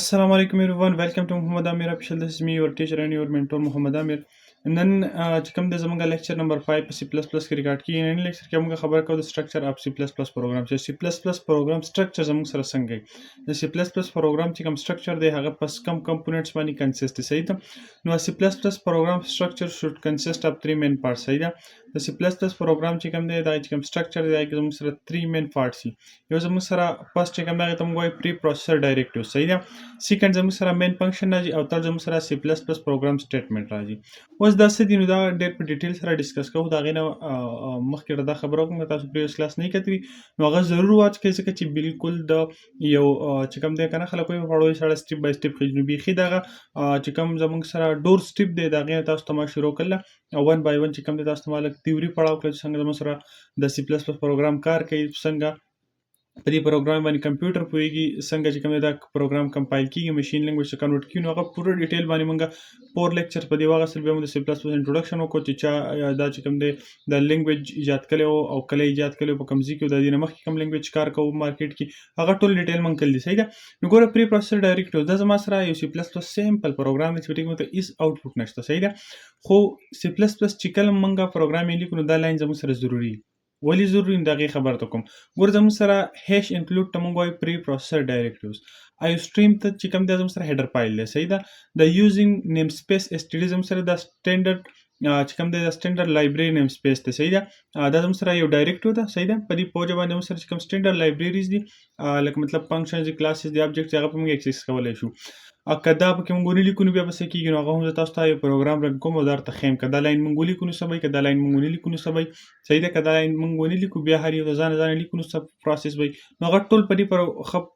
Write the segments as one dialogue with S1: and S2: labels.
S1: Assalamu alaikum everyone. Welcome to Muhammad Amir official. This is me, your teacher and your mentor, Muhammad Amir. نن چې کوم د زمونږ لیکچر نمبر 5 په سی پلس پلس کې ریکارډ کیږي. نن لیکچر کې موږ خبر کوو د سټرکچر اف سی پلس پلس پروګرام. چې سی پلس پلس پروګرام سټرکچر زموږ سره څنګه دی. د سی پلس پلس پروګرام چې کوم سټرکچر دی هغه پس کم کمپوننټس باندې کنسیست دی. صحیح ده. نو سی پلس پلس پروګرام سټرکچر شوډ کنسیست اف 3 مین پارټس. صحیح ده. د سی پلس پلس پروګرام چې کوم دی دا چې کوم سټرکچر دی هغه زموږ سره 3 مین پارټس دي. یو زموږ سره فرست چې کوم دی ته موږ وایو پری پروسیسر ډایریکټیو. صحیح ده. سیکنډ زموږ سره مین فنکشن راځي او تر زموږ سره سی پلس پلس پروګرام سټیټمنټ راځي. اوس دا څه دي نو دا ډېر په ډیټیل سره ډیسکس کوو. دا غي نه مخکې دا خبره کوم تاسو پریوس کلاس نه کتلی نو هغه ضرور واچ کړئ ځکه چې بالکل د یو چې کوم دی کنه خلک وایي پړوي سره سټیپ بای سټیپ خېږي. نو بیخي دغه چې کوم زموږ سره ډور سټیپ دی دا غي تاسو ته ما شروع کړل او ون بای ون چې کوم دی تاسو ته مالک تیوري پړاو کړئ څنګه زموږ سره د سی پلس پلس پروګرام کار کوي څنګه په دې پروګرام باندې کمپیوټر پوهیږي څنګه چې کوم دا پروګرام کمپایل کیږي ماشین لینګویج ته کنورټ کیږي. نو هغه پوره ډیټیل باندې مونږه پور لیکچر په دی واغه سره به موږ د سی پلس پلس انټروډکشن وکړو چې چا دا چې کوم دی د لینګویج ایجاد کړي او کله ایجاد کړي په کمزې کې د دې مخکې کوم لینګویج کار کوو مارکیټ کې هغه ټول ډیټیل مونږ کړل دي. صحیح ده. نو ګوره پری پروسیسر ډایریکټیو دا زما سره یو سی پلس پلس سیمپل پروګرام دی چې ټیک مته ایس آوټپوټ نشته. صحیح ده. خو سی پلس پلس چې کله مونږه پروګرام یې لیکو نو دا لاین زموږ سره ضروری ولی ضروري دا غي خبر ته کوم. ګور زموږ سره هیش انکلود ته مونږ وایو پری پروسیسر ډایریکټیوز. آی سټریم ته چې کوم د زموږ سره هیډر فایل دی. صحیح ده. د یوزینګ نیم سپیس اس ټی ډی زموږ سره د سټانډرډ چې کوم د سټانډرډ لایبرری نیم سپیس ته. صحیح ده. دا زموږ سره یو ډایریکټیو ده. صحیح ده. په دې پوجا باندې زموږ سره چې کوم سټانډرډ لایبرریز دي لکه مطلب فنکشنز دي کلاسز دي آبجیکټس هغه په موږ اکسس کولای شو. کدا په کوم غونې لیکو نو بیا به څه کیږي نو هغه هم تاسو ته یو پروګرام رن کوم او درته خیم کدا لاین مونږ لیکو نو سبای کدا لاین مونږ لیکو نو سبای. صحیح ده. کدا لاین مونږ لیکو بیا هر یو ځان لیکو نو سب پروسس وای نو هغه ټول په دې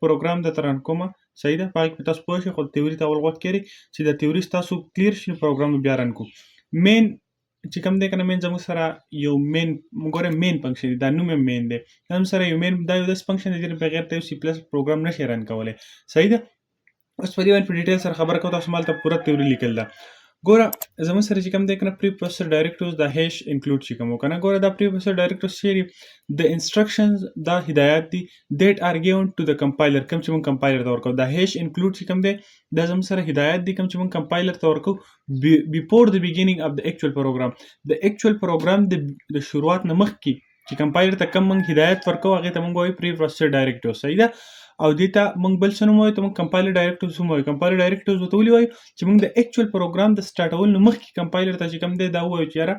S1: پروګرام د ترن کوم. صحیح ده. پای تاسو پوه شئ خو تیوري ته ولغوت کړئ چې د تیوري تاسو کلیر شي پروګرام بیا رن کو. مین چې کوم دی کنه مین زموږ سره یو مین ګوره مین فنکشن دا نوم مین دی. هم سره یو مین دا یو د فنکشن دی بغیر ته سی پلس پروګرام نشي رن کولای. صحیح ده. اوس په دې باندې په ډیټیل سره خبره کوم تاسو مال ته پوره تیوري لیکل ده. ګوره زموږ سره چې کوم دی کنه پری پروسیسر ډایریکټیوز د هیش انکلود چې کوم کنه ګوره دا پری پروسیسر ډایریکټیوز شری د انسترکشنز دا هدایت دي دیټ ار ګیون ټو د کمپایلر کوم چې مون کمپایلر ته ورکو. دا هیش انکلود چې کوم دی دا زموږ سره هدایت دي کوم چې مون کمپایلر ته ورکو بیفور د بیګینینګ اف د اکچوال پروګرام. د اکچوال پروګرام د شروعات نه مخکې چې کمپایلر ته کوم مونږ هدایت ورکو هغه ته مونږ وایو پری پروسیسر ډایریکټیوز. صحیح ده. او دیتا مونږ بل څه نوم وایو ته مونږ کمپایلر ډایریکټیوز هم وایو. کمپایلر ډایریکټیوز ورته ولې وایو چې مونږ د اکچوال پروګرام د سټارټول نه مخکې کمپایلر ته چې کوم دی دا وایو چې یاره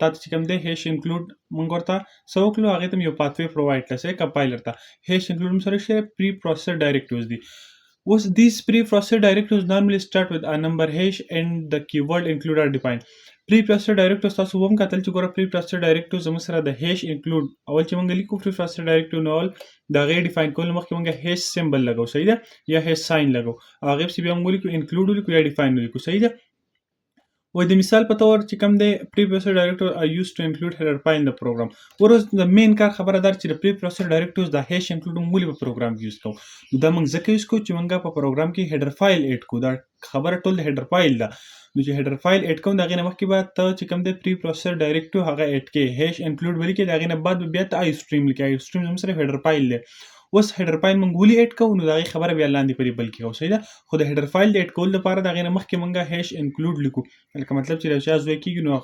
S1: تا ته چې کوم دی هیش انکلود مونږ ورته څه وکړو هغې ته یو پاتوی پرووایډ کړه. صحیح. کمپایلر ته هیش انکلود هم سره شی پری پروسیسر ډایریکټیوز دي. اوس these pre-processor directives normally start with a number hash and the keyword include are defined. pre-processor directives تاسو هم کتل چې ګوره pre-processor directives زموږ سره د hash include اول چې موږ لیکو pre-processor directive نو اول دا غي ډیفاین کول مخکې موږ hash سمبل لګو. صحیح ده. یا hash ساين لګو هغه سی بیا موږ لیکو include لیکو یا ډیفاین لیکو. صحیح ده. و د مثال په تور چې کوم دی پری پروسیسر ډایریکټیو آر یوز ټو انکلود هیډر فایل ان د پروګرام. ورته د مین کار خبره دار چې د پری پروسیسر ډایریکټیوز د هیش انکلود مولي په پروګرام کې یوز کوو. نو دا موږ ځکه یوز کوو چې موږ په پروګرام کې هیډر فایل اډ کوو. دا خبره ټول د هیډر فایل ده. نو چې هیډر فایل اډ کوم دا غي نه مخکې بعد ته چې کوم دی پری پروسیسر ډایریکټیو هغه اډ کې هیش انکلود ولیکي دا غي نه بعد بیا ته آی سټریم لیکي. آی سټریم هم سره هیډر فایل دی. اوس هیډر فایل مونږ ولې اډ کوو نو دا خبره بیا لاندې پرې بل کې او صحیح ده. خو د هیډر فایل د اډ کول لپاره دا غي نه مخکې مونږه هیش انکلود لیکو. لکه مطلب چې راځي زوی کېږي نو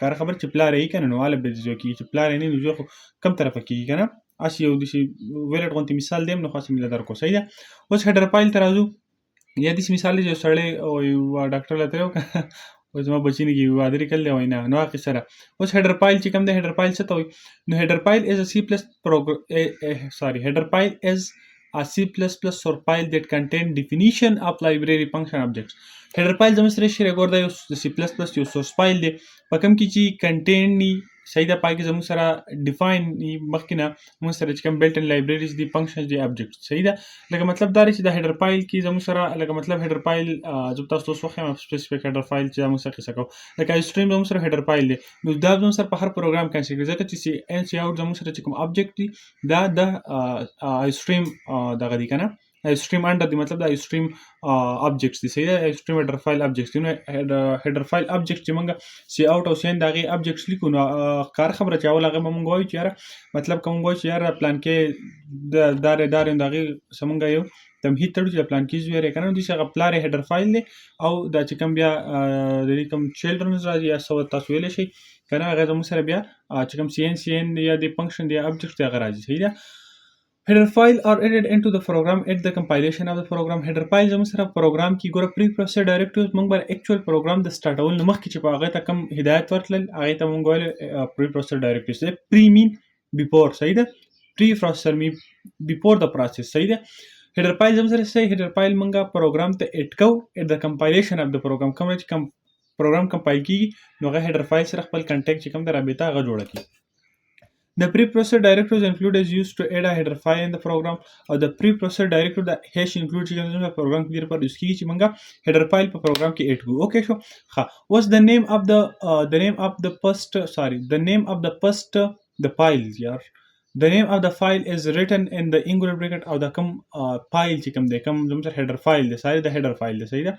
S1: کار خبر چې پلار یې کنه نو والا به زوی کېږي چې پلار نه نو زوی خو کم طرف کېږي کنه اسی یو د شي ویلټ غونتی مثال دیم نو خاصه مل درکو. صحیح ده. اوس هیډر فایل ترازو یا د مثال چې سړی او یو ډاکټر لته یو اوس ما بچی نه کی وادری کړل وای نه نو هغه سره. اوس هیډر فایل چې کوم د هیډر فایل څه ته وي نو هیډر فایل از ا سی پلس هیډر فایل از a C++ source file that contain definition of library function objects. header file زموږ سره شری ګور دا یو C++ یو source file دی په کوم کې چې contain ني. صحیح ده. پای کې زموږ سره define مخکې نه موږ سره چې کوم built in libraries دي functions دي objects. صحیح ده. لکه مطلب دا چې د header file کې زموږ سره لکه مطلب header file زه تاسو ته وایم specific header file چې زموږ سره څه کوو لکه stream زموږ سره header file دی. نو دا زموږ سره په هر پروګرام کې څنګه ځکه چې cout زموږ سره چې کوم object دی دا د stream دغه دی کنه stream under دی مطلب د stream objects دي صحیح ده stream header file objects دي نو header file objects چې موږ سی اوټ او سی ان د هغې objects لیکو نو کار خبره چې اول هغه به موږ وایو چې یاره مطلب که موږ وایو چې یاره پلان کې د دارې د هغې څه موږ یو تمهید تړو چې د پلان کې زویری که نه نو داسې هغه پلار یې header file دی او دا چې کوم بیا د دې کوم children's راځي یا څه تاسو ویلی شئ که نه هغه زموږ سره بیا چې کوم سی ان یا د function دی یا object دی هغه راځي صحیح ده header file are added into the program at the compilation of the program header file زموږ سره پروګرام کې ګوره pre processed directives موږ به actual program د سټارټول نه مخکې چې په هغې ته کوم هدایت ورتلل هغې ته موږ ویل pre processed directives دی pre mean before صحیح ده pre processor mean before the process صحیح ده header file زموږ سره صحیح header file موږ پروګرام ته اډ کوو at the compilation of the program کوم چې پروګرام کمپایل کیږي نو هغه header file سره خپل کنټیکټ چې کوم د رابطه هغه جوړه کړي The preprocessed directives include is used to add a header file in the program or the preprocessed directive the hash include چې کوم program کې لپاره یوز کیږي چې موږ header file په program کې اډ کوو اوکې شو ها what's the name of the first the file یار The name of the file is written in the angular bracket او د کوم file چې کوم دی کوم زموږ سره header file دی ساري د header file دی صحیح ده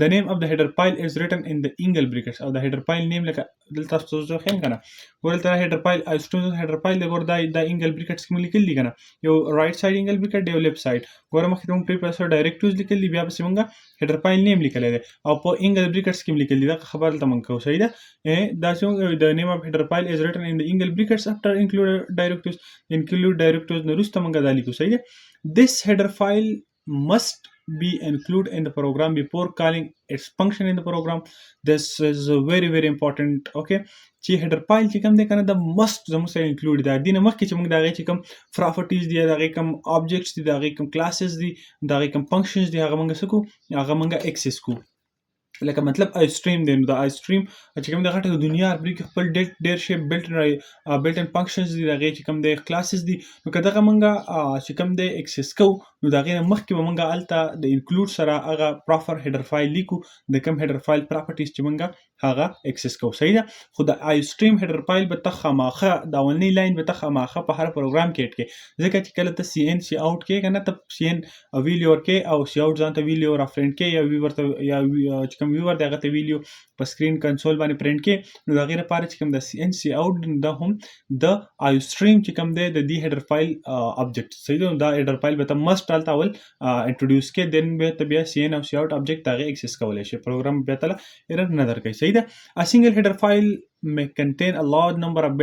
S1: The name of the header file is written in the angle brackets او د header file name لکه دلته تاسو زه خیم کنه ګورل تر header file او ستون header file دی ګور د angle brackets کې لیکل دي کنه یو right side angle bracket دی یو left side ګور مخکې موږ preprocessed directives لیکل دي بیا پس موږ header file name لیکل دي او په angle brackets کې لیکل دي دا خبر ته موږ کوو صحیح ده دا چې the name of header file is written in the angle brackets after include directives include directives نو وروسته موږ دا لیکو صحیح ده this header file must be included in the program before calling its function in the program this is very important okay چې header file چې کوم دی کنه د must زموږ سره include دی دینه مخکې چې موږ د هغې چې کوم properties دي د هغې کوم objects دي د هغې کوم classes دي د هغې کوم functions دي هغه موږ څه کوو هغه موږ access کوو لکه مطلب آی سټریم دی نو د آی سټریم چې کوم د غټه دنیا هر کې خپل ډېر شی بلټ ان فنکشنز دي د هغې چې کوم د کلاسز دي نو که دغه موږ چې کوم دی اکسس کوو نو د هغې نه مخکې به موږ هلته د انکلوډ سره هغه پراپر هیډر فایل لیکو د کوم هیډر فایل پراپرټیز چې موږ هغه اکسس کوو صحیح ده خو د آی سټریم هیډر فایل به ته خامخا د اولنۍ لاین به ته خامخا په هر پروګرام کې اډ کړې ځکه چې کله ته سی ان سی اوټ کې که نه ته سی ان ویلیو ورکې او سی اوټ ځان ته ویلیو رافرنټ کې یا ویور ته یا چې کوم ویور دی هغه ته ویلیو په سکرین کنسول باندې پرنټ کې نو د هغې لپاره چې کوم د سی ان سی اوټ دا هم د آی سټریم چې کوم دی د دې هیډر فایل ابجیکټ صحیح ده دا هیډر فایل به ته مسټ هلته اول انټروډیوس کې دین به ته بیا سی ان او سی اوټ ابجیکټ د هغې اکسس کولی شي پروګرام بیا ته ایرر نه درکوي صحیح ده A single header file may contain a large number of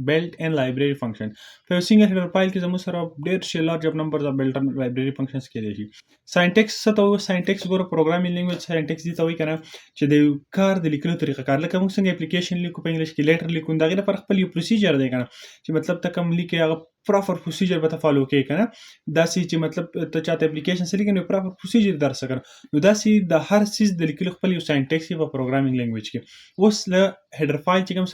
S1: built-in library functions. په یو single header file کې زموږ سره ډېر شي large of numbers of built-in library functions کېدای شي. Syntax څه ته وایو syntax ګوره programming language syntax دې ته وایي که نه چې د یو کار د لیکلو طریقه کار لکه موږ څنګه اپلیکیشن لیکو په انګلیش کې لیټر لیکو د هغې لپاره خپل یو پروسیجر دی که نه چې مطلب ته کوم لیکې هغه پراپر پروسیجر به ته فالو کوې که نه داسې چې مطلب ته چاته اپلیکیشن څه لیکې نو پراپر پروسیجر در څه که نو داسې د هر څیز د لیکلو خپل یو ساینټیکس دی په پروګرامینګ لینګویج کې اوس له هیډر فایل چې کوم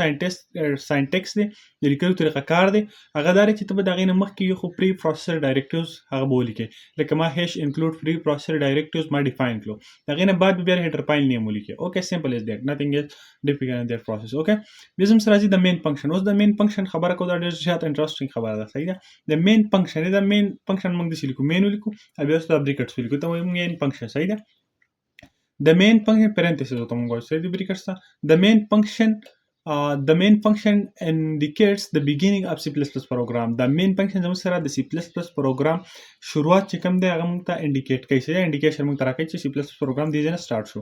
S1: ساینټیکس دی د لیکلو طریقه کار دی هغه دا دی چې ته به د هغې نه مخکې یو خو پری پروسسر ډایرکټیوز هغه به ولیکې لکه ما هیش انکلوډ پری پروسسر ډایرکټیوز ما ډیفاین کړو د هغې نه بعد به بیا هیډر فایل نیم ولیکې اوکې سمپل از دیټ نتھنګ از ډیفیکلټ ان دیټ پروسس اوکې بیا زموږ سره راځي د مین فنکشن اوس د مین فنکشن خبره کوو دا ډېر زیات انټرسټینګ خبره ده صحیح ده د مین function دا main function موږ داسې لیکو main ولیکو او بیا وروسته brackets ولیکو ته وایو main function صحیح ده the main function parenthesis ورته موږ وایو صحیح ده brackets ته the main function indicates the beginning of C++ program the main function زموږ سره د C++ program شروعات چې کوم دی هغه موږ ته انډیکیټ کوي صحیح انډیکیشن موږ ته راکوي چې C++ program دې ځای نه سټارټ شو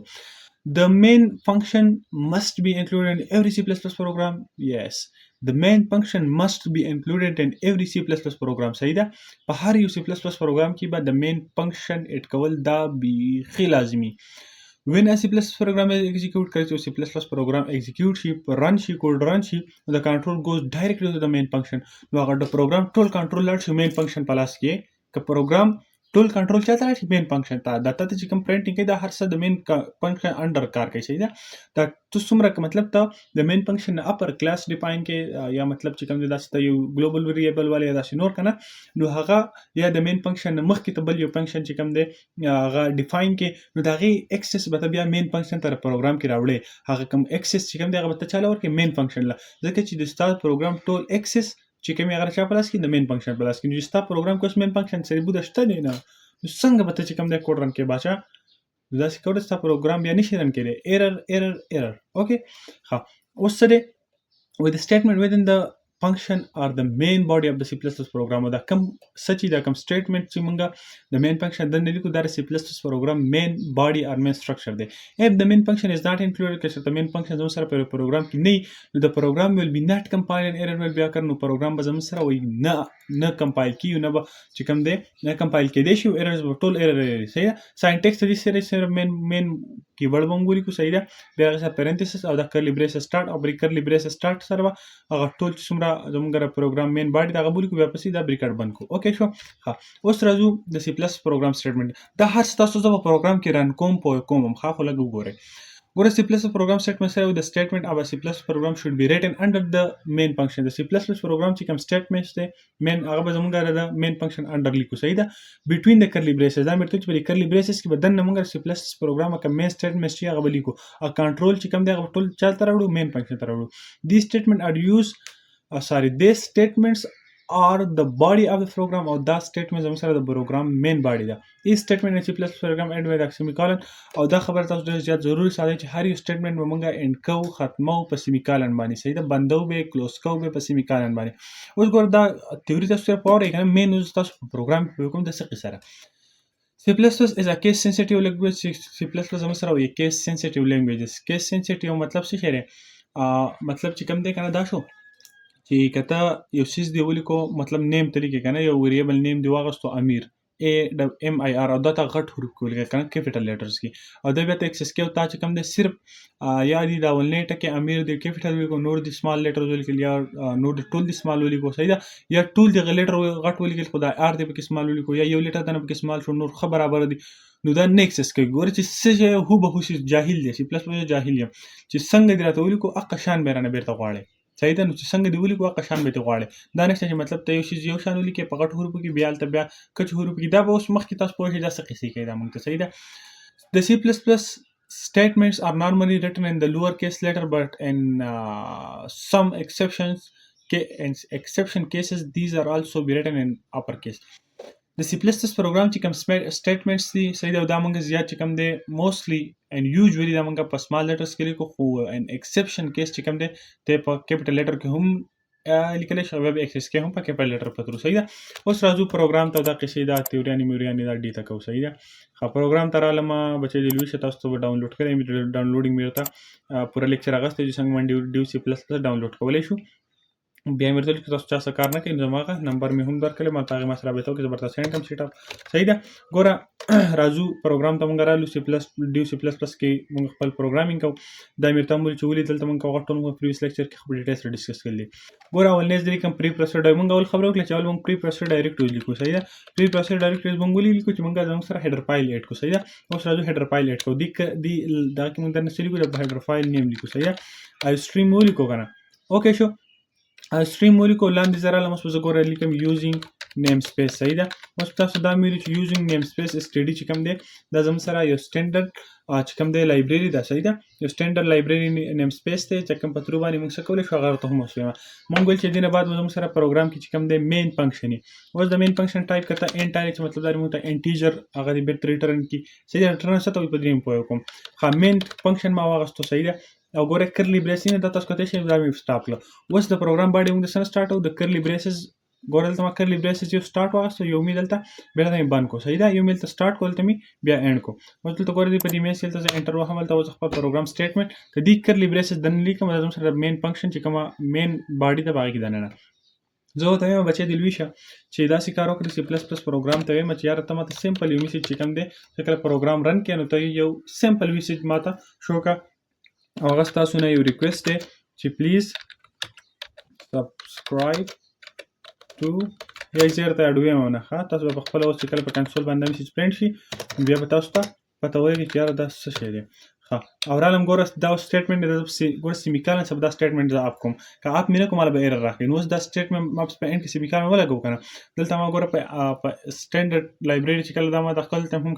S1: The main function must be included in every C++ program. Yes. The main function must be included in every C++ program. صحیح ده په هر یو C++ program کې به د main function اډ کول دا بیخي لازمي When a C++ program is executed کله چې C++ program execute شي run شي code run شي the control goes directly to the main function نو هغه د program ټول کنټرول لاړ شي main function په لاس کې که program ټول کنټرول چاته راشي مین فنکشن ته دا ته چې کوم پرنټینګ کوي دا هر څه د مین فنکشن انډر کار کوي صحیح ده دا ته څومره مطلب ته د مین فنکشن نه اپر کلاس ډیفاین کې یا مطلب چې کوم دی داسې ته یو ګلوبل ویریبل والا یا داسې نور که نه نو هغه یا د مین فنکشن نه مخکې ته بل یو فنکشن چې کوم دی هغه ډیفاین کې نو د هغې اکسس به ته بیا مین فنکشن ته پروګرام کې راوړې هغه کوم اکسس چې کوم دی هغه به ته چاله ورکړې مین فنکشن له ځکه چې د ستا پروګرام ټول اکسس چې کوم هغه چا په لاس کې د مین فنکشن په لاس کې نو چې ستا پروګرام کې اوس مین فنکشن سره بوده شته دی نه څنګه به ته چې کوم دی کوډ رن کې بچا داسې کوډ ستا پروګرام بیا نشي رن کېدی ایرر اوکې ښه اوس څه دی with the statement within the function are the main body of the C++ program دا کوم سچي دا کوم statement چې مونږه the main function دنه لیکو دا C++ program main body or main structure دی if the main function is not included که the main function زموږ سره په program کې نه نو the program will be not compiled and error will be occur نو program به زموږ سره وي نه compile کیږي نه به چې کوم دی نه compile کېدی شي errors به ټول error صحیح ده syntax دې سره main کیورډ به موږ ولیکو صحیح ده بیا هغه سره parenthesis او د curly braces start او curly braces start سره هغه ټول چې څومره زموږ پروګرام مین باډي دا غوړي کو بیا پسې دا بریکټ بند کو اوکې شو ها اوس راځو د سی پلس پروګرام سټیټمنټ دا هر تاسو زما پروګرام کې رن کوم کوم خا خو لګو ګوره C++ program statement سره the statement of a C++ program should be written under the main function the C++ program چې کوم statement دی main هغه به زموږ د main function under لیکو صحیح ده between the curly braces دا مرته چې په curly braces کې بدن موږ C++ program کوم main statement چې هغه لیکو او control چې کوم دی هغه ټول چلته راوړو main function ته راوړو these statement are used these statements are the body of the program or that statement زموږ سره د program main body ده this statement in C++ program end with a semicolon او دا خبر تاسو ډېر زیات ضروري ساده چې هر یو statement به موږ end کوو ختمو په semicolon باندې صحیح ده بندو به کلوز کوو به په semicolon باندې اوس ګور دا تیوري تاسو سره پوره کنه مین یوز تاسو په program په کوم د څه سره C++ is a case sensitive language C++ زموږ سره یو case sensitive languages case sensitive مطلب څه شری مطلب چې کوم دی کنه دا شو چې کته یو سیس دی ولیکو مطلب نیم طریقې کنه یو ویریبل نیم دی واغستو امیر AMIR او دا ته غټ حروف کې ولیکل کنه کیپټل لیټرز کې او دا بیا ته ایکسس کې تا چې کوم دی صرف یا دی دا ولنه ټکه امیر دی کیپټل ولیکو نور دی سمال لیټرز ولیکل یا نور دی ټول دی سمال ولیکو صحیح ده یا ټول دی لیټر غټ ولیکل خدای ار دی په سمال ولیکو یا یو لیټر دنه په سمال شو نور خبر برابر دی نو دا نیکسس کوي ګور چې څه هو به هوښ جاهل دی C++ جاهل یم چې څنګه دی راته ولیکو اق شان بیرنه بیرته غواړي صحیح ده نو چې څنګه دی ولیکو هغه شان به ته غواړي دا نشته چې مطلب ته یو شی یو شان ولیکي په غټ حروفو کې بیا الته بیا کچ حروفو کې دا به اوس مخکې تاسو پوه شئ دا څه قصې کوي دا مونږ ته صحیح ده the C++ statements are normally written in the lower case letter but in some exception cases these are also be written in upper case د C++ program چې کوم statements دي صحیح ده دا مونږ زیات چې کوم دی mostly and usually دا مونږ په small letters کې لیکو خو an exception case چې کوم دی ته په capital letter کې هم لیکل شي ویب ایکسس کې هم په capital letter پترو صحیح ده اوس راځو پروګرام ته دا قصې دا تیوریانی میوریانی دا ډیټا کو صحیح ده خو پروګرام تر علامه بچی دی لوي تاسو ته ډاونلوډ کړئ ډاونلوډینګ میرته پورا لیکچر اغسته چې څنګه من ډیو C++ ډاونلوډ کولای شو بیا مې ورته تاسو چا څه کار نه کوي زموږه نمبر مې هم درکړل ما تاغه مسره به تو کې زبرته سینټ هم سیټ اپ صحیح ده ګوره راځو پروګرام ته مونږ رالو ډیو C++ کې مونږ خپل پروګرامینګ کو دا مې ته مول چولې دلته مونږ غوښتل مونږ پریویس لیکچر کې خپل ډیټیلز ډیسکس کړل ګوره اول نس دې کوم پری پروسیډر مونږ اول خبرو کړل چې اول مونږ پری پروسیډر ډایرکټ لیکو صحیح ده پری پروسیډر ډایرکټ مونږ لیکو چې مونږ زموږ سره هیډر فایل اډ کو صحیح ده اوس راځو هیډر فایل اډ کو دی دا کې مونږ درنه لیکو د هیډر فایل نیم لیکو صحیح ده ای سټریم ولیکو کنه اوکې شو stream ولیکو لاندې زره لمس په زګور لیکم using namespace صحیح ده اوس تاسو دا مې چې using namespace std چې کوم دی دا زم سره یو سټانډرډ چې کوم دی لایبرری ده صحیح ده یو سټانډرډ لایبرری namespace ته چې کوم په تر باندې موږ څه کولای شو هغه ته هم وسوي مونږ ول چې دینه بعد زم سره پروګرام کې چې کوم دی مین فنکشن اوس د مین فنکشن ټایپ کړه انټ چې مطلب دا موږ ته انټیجر هغه دی بیت ریټرن کی صحیح ده ریټرن څه ته په دریم پوي کوم خا مین فنکشن ما واغستو صحیح ده او ګوره کرلی بریسز نه تاسو کوته شي دا مې سٹاپ کړ اوس د پروګرام باندې موږ سره سٹارټ او د کرلی بریسز ګوره دلته ما کرلی بریسز یو سٹارټ واغسته یو می دلته بیا ته بند کو صحیح ده یو می دلته سٹارټ کول ته می بیا اینډ کو اوس دلته ګوره دی په دې میس دلته انټر وهم دلته اوس خپل پروګرام سټیټمنټ کدي کرلی بریسز دن لیکم زم سره مین فنکشن چې کومه مین باډي ته باقي دنه زه ته یم بچی د لوي شه چې دا سی کار وکړي C++ پروګرام ته یم چې یار ته ماته سمپل یو میسج چې کوم دی چې کله پروګرام رن کړي نو ته یو سمپل میسج ماته شو کا او هغه تاسو نه یو ریکوست دی چې پلیز سبسکرایب ټو یا زیر ته اډوي مونه ښه تاسو په خپل اوس کله په کنسول باندې میسج پرینټ شي بیا به تاسو ته پته وایي چې یار دا څه شی دی ها او رالم ګوره دا سټیټمنټ د ګوره سیمیکالن سب دا سټیټمنټ ز اپ کوم که اپ مینه کوم به ایرر راکړي نو دا سټیټمنټ ماپس په ان کې سیمیکالن ولګو کنه دلته ما ګوره په سټانډرډ لایبرری چې کله دا ما د خپل ته هم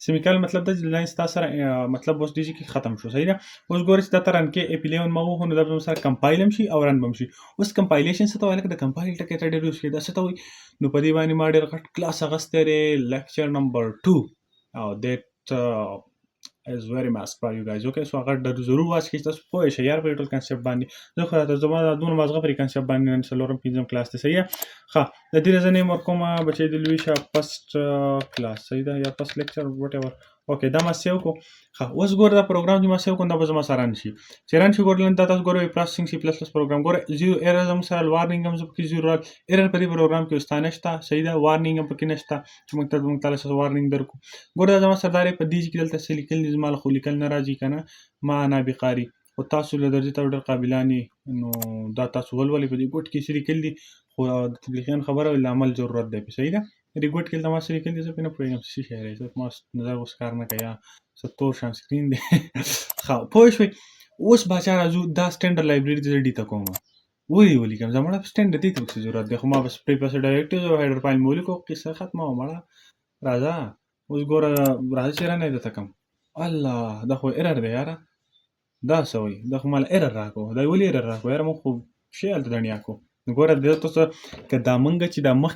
S1: سیمیکال مطلب د لاین تاسو سره مطلب اوس ډیجی کې ختم شو صحیح ده اوس ګوره چې دا تران کې اپ 11 ما وو نو دا به سره کمپایل هم شي او رن بم شي اوس کمپایلیشن څه ته وایي لکه د کمپایل ټکی ته ډیر یوز کړي دا څه ته وایي نو په دې باندې ما ډیر غټ کلاس اغسته لري لیکچر نمبر 2 او دیٹ is very much for you guys okay so اگر د ضرور واس کې تاسو پوه شئ یار په ټول کنسپټ باندې زه خو راته زما د دونه مازغه پر کنسپټ باندې نن سلورم پنځم کلاس ته صحیح ښه د دې رزنه مور کومه بچی د لوي شا فرست کلاس صحیح ده یا فرست لیکچر وات ایور اوکې دا ما سیو کو ښه اوس ګور دا پروګرام چې ما سیو کو دا به زما سره نشي چیران چې ګورلن دا تاسو ګورئ پروسیسینګ سی پلس پلس پروګرام ګور زیرو ایرر زمو سره وارنینګ هم زکه زیرو ایرر په دې پروګرام کې واستانه شته صحیح ده وارنینګ هم پکې نشته چې موږ تاسو وارنینګ درکو ګور دا زما سره داري په دې کې دلته سلیکل نظم خو لیکل نه راځي کنه ما نه بقاری او تاسو له درجه ته ډېر قابلانی نو دا تاسو ولولې په دې ګوت کې سلیکل دي خو د تبلیغین خبره ول عمل ضرورت دی صحیح ده دې ګوت کې تاسو سلیکل دي څه په پروګرام شي شهري څه ما نظر اوس کار نه کیا ستور شان سکرین دی خو پوه شئ اوس بچا راځو دا سټانډرډ لایبرری د ډیټا کوم ولي کوم زموږ سټانډرډ دي ته ضرورت دی خو ما بس پریپس ډایرکټیوز او هیډر فایل مولیک او قصه ختمه ومړه راځه اوس ګوره راځي چې نه ده تکم الله دا خو ایرر دی یاره دا سوي دا خو مال ایرر راکو دا ولې ایرر راکو یاره مخ خو شی ال دنیا کو ګوره د تاسو که دا منګه چې دا مخ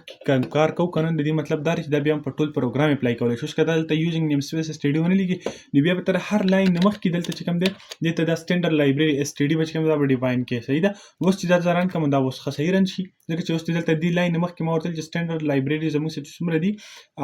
S1: کار کو کنه د دې مطلب دا چې دا بیا په ټول پروګرام اپلای کولای شو چې دلته یوزینګ نیم سپیس سټډي ونه لګي نو بیا به تر هر لاین مخ کې دلته چې کوم دی دته دا سټانډرډ لایبرری اس ټي ډي بچ کوم دا به ډیفاین کې صحیح ده اوس چې دا ځان کوم دا اوس خسې رن شي ځکه چې اوس دلته دی لاین مخ کې مورتل چې سټانډرډ لایبرری زموږ څه څومره دي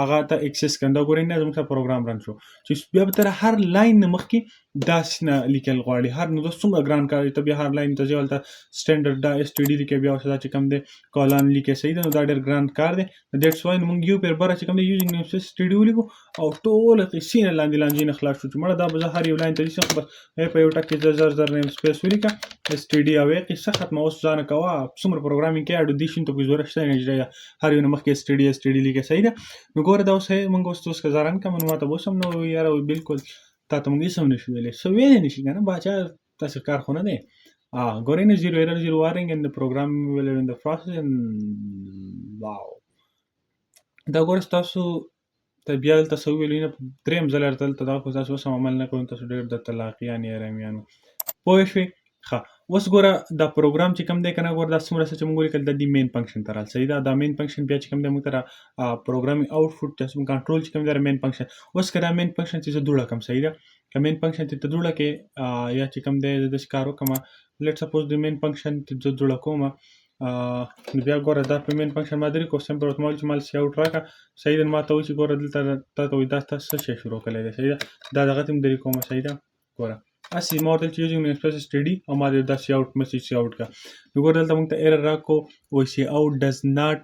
S1: هغه ته اکسس کنده ګورئ نه زموږ پروګرام رن شو چې بیا به تر هر لاین مخ کې دا سینه لیکل غواړي هر نو څومره ګران کار ته بیا هر لاین ته ځولته سټانډرډ دا اس ټي ډي لیکي بیا اوس دا چې کوم دی کالان لیکي صحیح ده نو دا ډېر ګران کار دی دیټس وای موږ یو پر بره چې کوم دی یوزینګ نیم سپیس سټډي ولیکو او ټول قصې نه لاندې نه خلاص شو چې مړه دا به هر یو لاین ته ځي خو بس په یو ټکی زر نیم سپیس ولیکه اس ټي ډي او قصه ختمه اوس ځان کوا څومره پروګرامینګ کې اډو دیشن ته په زوره شته نه هر یو مخ کې اس ټي ډي لیکي صحیح ده نو ګوره دا اوس موږ اوس ځان کوم نو ماته وسم نو یاره بالکل تا ته موږ سم نشو ویلې سو ویلې نشي کنه باچا تاسو کار خو نه دی ګورئ نه زیرو ایرر زیرو وارنینګ ان د پروګرام ویل ان د پروسس واو دا ګور تاسو ته بیا تاسو ویل نه دریم ځل ارتل ته دا خو تاسو سم عمل نه کوئ تاسو ډېر د طلاقیان یا رمیانو پوه شئ ښه اوس ګوره دا پروګرام چې کوم دی کنه ګوره دا څومره څه چې موږ ولیکل د دې مین فنکشن ته رال صحیح ده دا مین فنکشن بیا چې کوم دی موږ ته پروګرامینګ آوټپوټ تاسو کنټرول چې کوم دی مین فنکشن اوس که دا مین فنکشن چې زه دوړه کوم صحیح ده که مین فنکشن ته دوړه کې یا چې کوم دی د کار وکړم لیټ سپوز د مین فنکشن ته زه دوړه کوم نو بیا ګوره دا په مین فنکشن ما درې کو سمپل ورته چې مال سی آوټ راکړه صحیح ده ما ته وایي چې ګوره دلته تا ته وایي دا تاسو څه شی شروع کړی دی صحیح ده دا دغه ته م درې کوم صحیح ده ګوره اسی ما ورته چې یوزینګ ایکسپریس سټډي او ما دا سی آوټ میسج سی آوټ کا نو ګوره دلته موږ ته ایرر راکو وایي سی آوټ ډز ناٹ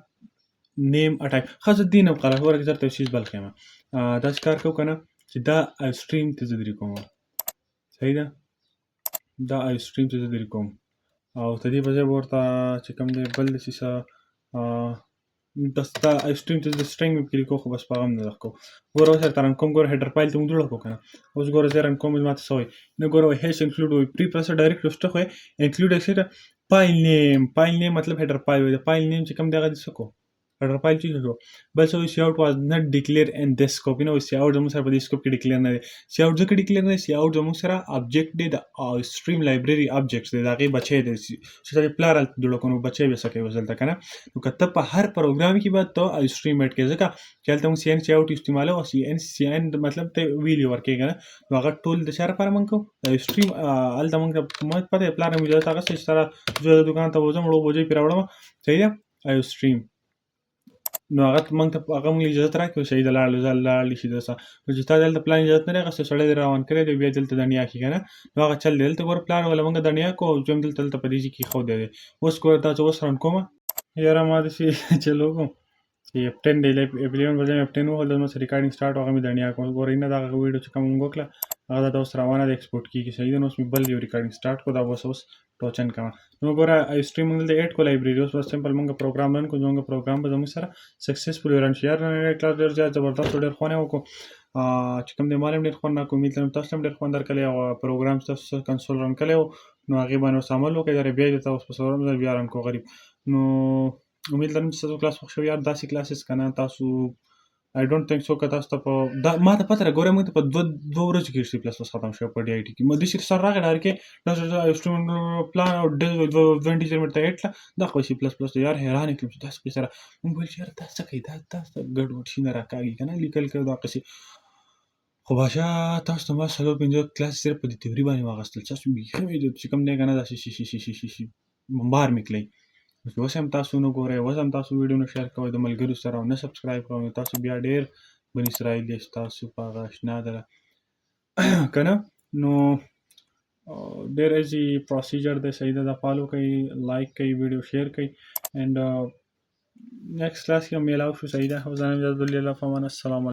S1: نیم ا ټایپ خاص دینه قره ورته درته شیز بل خیمه دا کار کو کنه چې دا سټریم ته درې کوم صحیح ده دا سټریم ته درې کوم او ته دې په ځای ورته چې کوم دی بل د سیسه دستا سټریم ته د سټرینګ کې لیکو خو بس پیغام نه راکو ګوره سره تران کوم ګوره هیډر فایل ته موږ جوړ کو کنه اوس ګوره زه رن کوم ماته سوې نو ګوره هیڅ انکلود وي پری پروسس ډایرکټ لسټ خو انکلود اکسټ فایل نیم مطلب هیډر فایل وي فایل نیم چې کوم دغه د سکو هیډر فایل چې شو بل سو سی آوټ واز ناٹ ډیکلیئر ان دس سکوپ نو سی آوټ زموږ سره په دې سکوپ کې ډیکلیئر نه دی سی آوټ ځکه ډیکلیئر نه دی سی آوټ زموږ سره ابجیکټ دی د سټریم لایبرری ابجیکټس دی دغه بچی دی چې پلارل جوړ کونو بچی به سکه وزلته کنه نو کته په هر پروګرام کې به ته سټریم اډ کې ځکه چې تل موږ سی ان سی آوټ استعمالو او سی ان مطلب ته ویلی ورکې کنه نو هغه ټول د شهر پر منکو سټریم ال د موږ پته پلان مې دا هغه سره زه د دکان ته وځم وړو بوجي پیراوړم صحیح ده ایو سټریم نو هغه موږ ته هغه موږ اجازه راکړو چې د لاړ شي دسه نو چې تا دلته پلان اجازه نه راغسته سړی روان کړی دی بیا دلته دنیا کې کنه نو هغه چل دلته ګور پلان ولا موږ دنیا کو زم دلته په دې کې خو دی اوس ګور تاسو اوس ران کوم یاره ما دې چلو کوم چې اپ 10 دی اپلیون وځم اپ 10 ول نو ریکارډینګ سٹارټ هغه می دنیا کوم ګور نه دا ویډیو چې کوم وکړه هغه دا اوس روانه د ایکسپورټ کیږي صحیح ده نو اوس می بل یو ریکارډینګ سٹارټ کو دا اوس ټوچن کما نو ګوره ای سټریم موږ د 8 کو لایبرری اوس سمپل موږ پروګرام رن کو زموږ پروګرام به زموږ سره سکسسفل رن شي یار نه کلاس ډیر زیات زبردست ډیر خونه وکړو چې کوم دی ما هم ډېر خوند راکړ. امید لرم تاسو هم ډېر خوند درکړی او پروګرام تاسو کنسول رن کړی و نو هغې باندې اوس عمل وکړئ. درې بیا یې درته اوس په څلورم ځل بیا رن کړو غریب. نو امید لرم چې ستاسو کلاس خوښ شوی. یار داسې کلاسز که نه تاسو I don't think so که تاسو ته په دا ما ته پته ده. ګوره موږ ته په دوه ورځو کې C++ ختم شوی په DIT کې. ما داسې سر راغی ډار کې اسټوډنټ پلان او دوه ټیچر مې ته هېټله دا خو C++ دی. یار حیران کړم چې داسې سره موږ ویل چې یار دا څه کوي دا څه ګډوډ شي نه راکاږي که نه لیکل کوي دا قصې. خو بادشاه تاسو ته ما 4-5 کلاس صرف په دې تیوري باندې واغستل. تاسو بیخي مې چې کوم دی که نه داسې شي بمبار مې کړئ. اوس هم تاسو نه ګورئ، اوس هم تاسو ویډیو نه شیر کوئ د ملګرو سره او نه سبسکرایب کوئ. تاسو بیا ډېر بني اسرائیل یاست. تاسو په هغه اشنا ده که نه نو ډېر ایزي پروسیجر دی. صحیح ده دا فالو کوئ، لایک کوئ، ویډیو شیر کوئ اینډ نیکسٹ کلاس کې هم میلاو شو. صحیح ده. او ځان اجازه الله فمان. السلام علیکم.